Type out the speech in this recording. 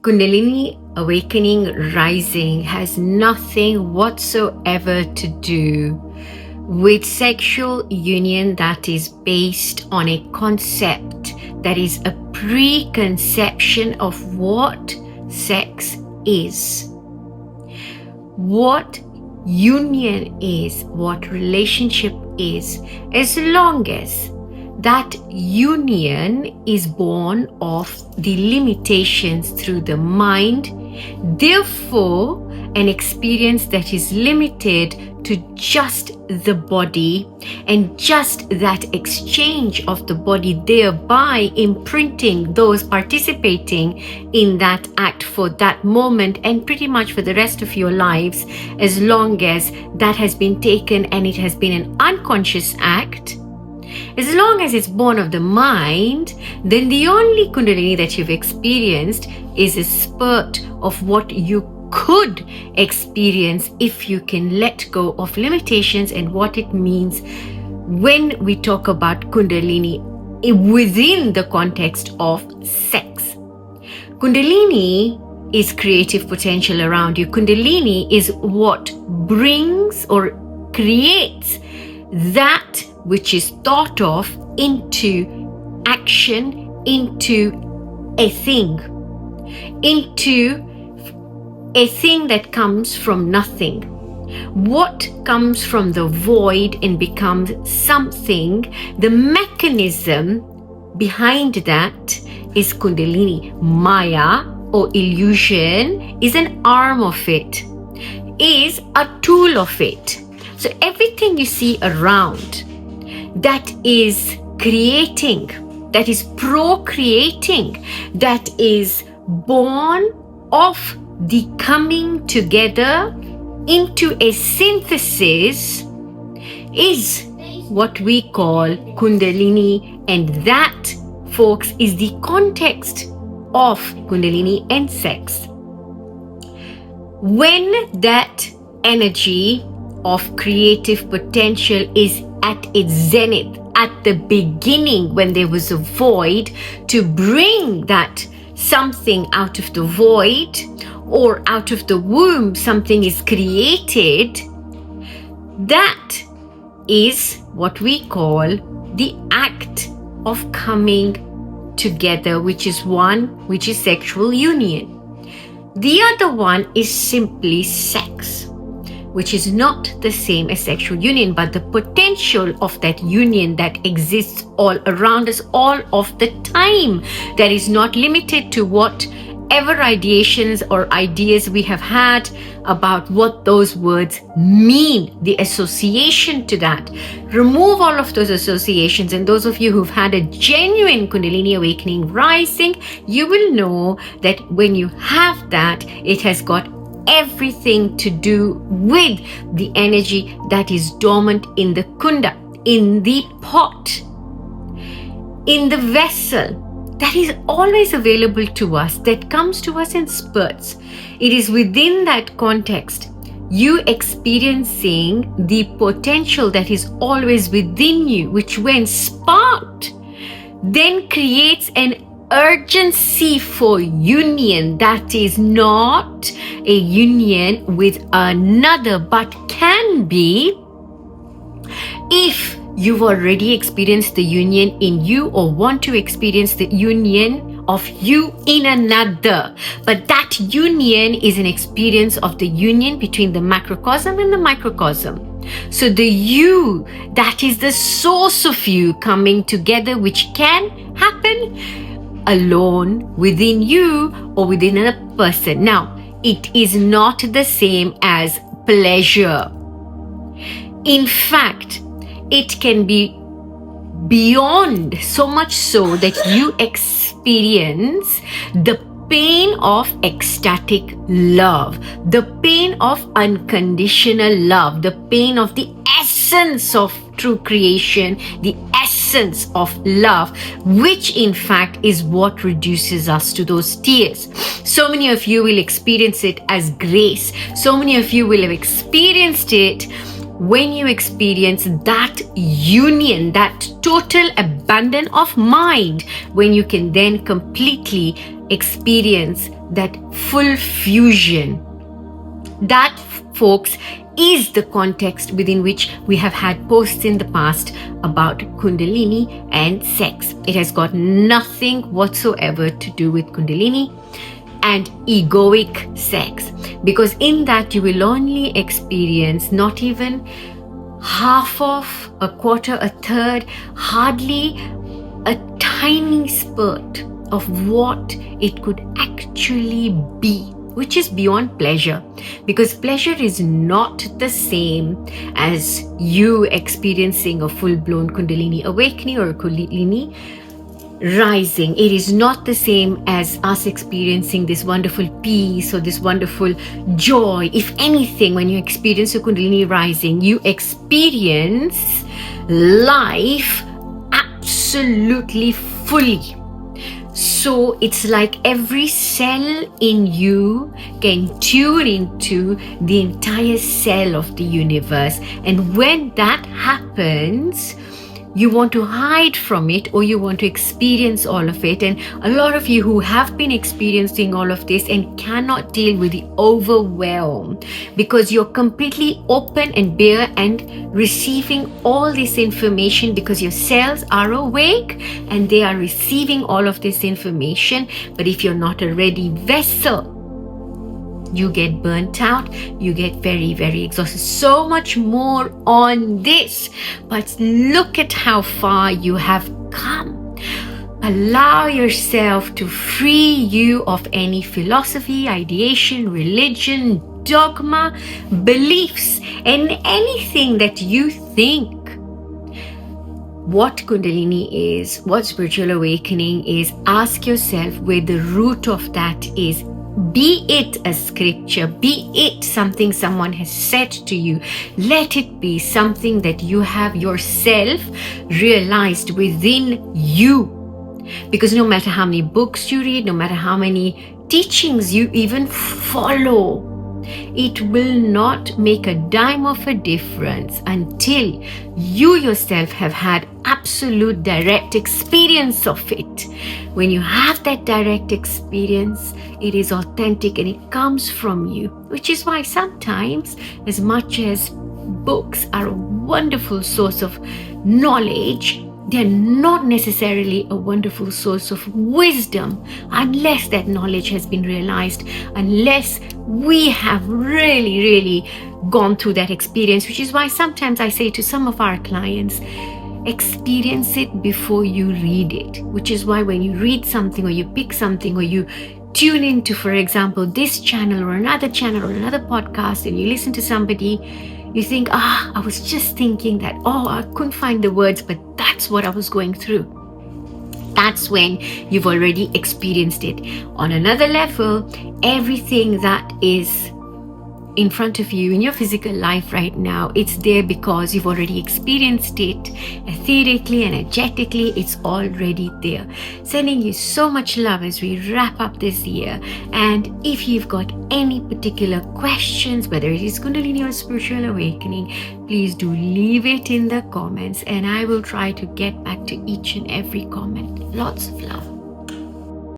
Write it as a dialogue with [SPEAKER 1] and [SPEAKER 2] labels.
[SPEAKER 1] Kundalini awakening rising has nothing whatsoever to do with sexual union that is based on a concept that is a preconception of what sex is, what union is, what relationship is, as long as that union is born of the limitations through the mind, therefore an experience that is limited to just the body and just that exchange of the body, thereby imprinting those participating in that act for that moment and pretty much for the rest of your lives, as long as that has been taken and it has been an unconscious act. As long as it's born of the mind, then the only Kundalini that you've experienced is a spurt of what you could experience if you can let go of limitations and what it means when we talk about Kundalini within the context of sex. Kundalini is creative potential around you. Kundalini is what brings or creates that which is thought of into action, into a thing that comes from nothing. What comes from the void and becomes something, the mechanism behind that is Kundalini. Maya or illusion is an arm of it, is a tool of it. So everything you see around that is creating, that is procreating, that is born of the coming together into a synthesis is what we call Kundalini, and that, folks, is the context of Kundalini and sex. When that energy of creative potential is at its zenith, at the beginning, when there was a void, to bring that something out of the void or out of the womb, something is created, that is what we call the act of coming together, which is sexual union. The other one is simply sex, which is not the same as sexual union, but the potential of that union that exists all around us all of the time, that is not limited to whatever ideations or ideas we have had about what those words mean, the association to that. Remove all of those associations, and those of you who've had a genuine Kundalini awakening rising, you will know that when you have that, it has got everything to do with the energy that is dormant in the kunda, in the pot, in the vessel that is always available to us, that comes to us in spurts. It is within that context, you experiencing the potential that is always within you, which when sparked, then creates an urgency for union that is not a union with another, but can be if you've already experienced the union in you or want to experience the union of you in another. But that union is an experience of the union between the macrocosm and the microcosm. So the you, that is the source of you coming together, which can happen alone, within you, or within a person. Now, it is not the same as pleasure. In fact, it can be beyond, so much so that you experience the pain of ecstatic love, the pain of unconditional love, the pain of the essence of true creation, the essence of love, which in fact is what reduces us to those tears. So many of you will experience it as grace. So many of you will have experienced it when you experience that union, that total abandon of mind, when you can then completely experience that full fusion. That, folks, is the context within which we have had posts in the past about Kundalini and sex. It has got nothing whatsoever to do with Kundalini and egoic sex, because in that you will only experience not even half of, a quarter, a third, hardly a tiny spurt of what it could actually be, which is beyond pleasure, because pleasure is not the same as you experiencing a full-blown Kundalini awakening or Kundalini rising. It is not the same as us experiencing this wonderful peace or this wonderful joy. If anything, when you experience a Kundalini rising, you experience life absolutely fully. So it's like every cell in you can tune into the entire cell of the universe. And when that happens, you want to hide from it or you want to experience all of it. And a lot of you who have been experiencing all of this and cannot deal with the overwhelm because you're completely open and bare and receiving all this information because your cells are awake and they are receiving all of this information. But if you're not a ready vessel, you get burnt out, you get very, very exhausted. So much more on this, but look at how far you have come. Allow yourself to free you of any philosophy, ideation, religion, dogma, beliefs, and anything that you think. What Kundalini is, what spiritual awakening is, ask yourself where the root of that is. Be it a scripture, be it something someone has said to you, let it be something that you have yourself realized within you. Because no matter how many books you read, no matter how many teachings you even follow, it will not make a dime of a difference until you yourself have had absolute direct experience of it. When you have that direct experience, it is authentic and it comes from you, which is why sometimes, as much as books are a wonderful source of knowledge, they're not necessarily a wonderful source of wisdom unless that knowledge has been realized, unless we have really, really gone through that experience, which is why sometimes I say to some of our clients, experience it before you read it, which is why when you read something or you pick something or you tune into, for example, this channel or another podcast and you listen to somebody, you think, I was just thinking that, I couldn't find the words, but that's what I was going through. That's when you've already experienced it. On another level, everything that is in front of you in your physical life right now, it's there because you've already experienced it etherically, energetically. It's already there. Sending you so much love as we wrap up this year. And if you've got any particular questions, whether it is Kundalini or spiritual awakening, please do leave it in the comments and I will try to get back to each and every comment. Lots of love.